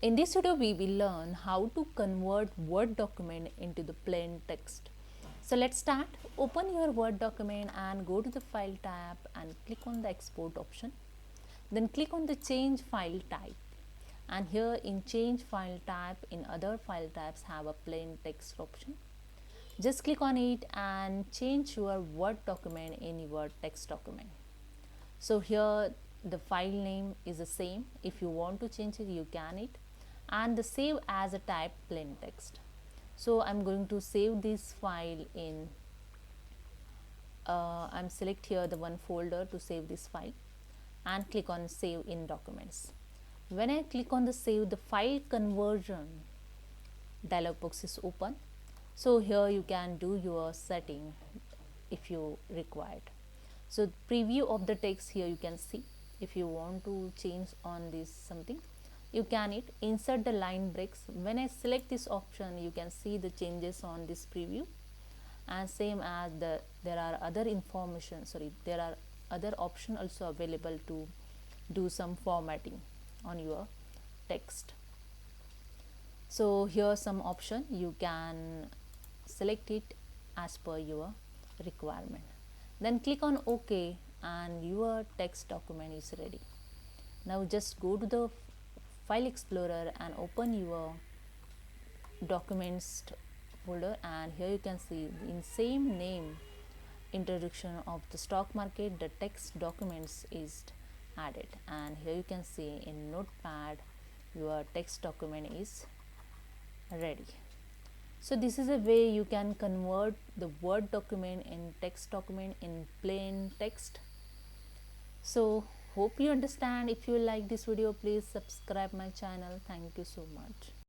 In this video, we will learn how to convert Word document into the plain text. So let's start. Open your Word document and go to the File tab and click on the Export option. Then click on the Change File Type. And here in Change File Type, in other file types have a plain text option. Just click on it and change your Word document in your text document. So here the file name is the same. If you want to change it, you can it, and the save as a type plain text. So I'm going to save this file in I'm select here the one folder to save this file and click on save in documents. When I click on the save, the file conversion dialog box is open. So here you can do your setting if you required. So preview of the text here you can see. If you want to change on this something, you can it. Insert the line breaks. When I select this option, you can see the changes on this preview, and same as there are other information, there are other option also available to do some formatting on your text. So here some option you can select it as per your requirement. Then click on OK and your text document is ready. Now just go to the File Explorer and open your documents folder, and here you can see in same name introduction of the stock market, the text documents is added, and here you can see in Notepad your text document is ready. So this is a way you can convert the Word document in text document in plain text. So hope you understand. If you like this video, please subscribe my channel. Thank you so much.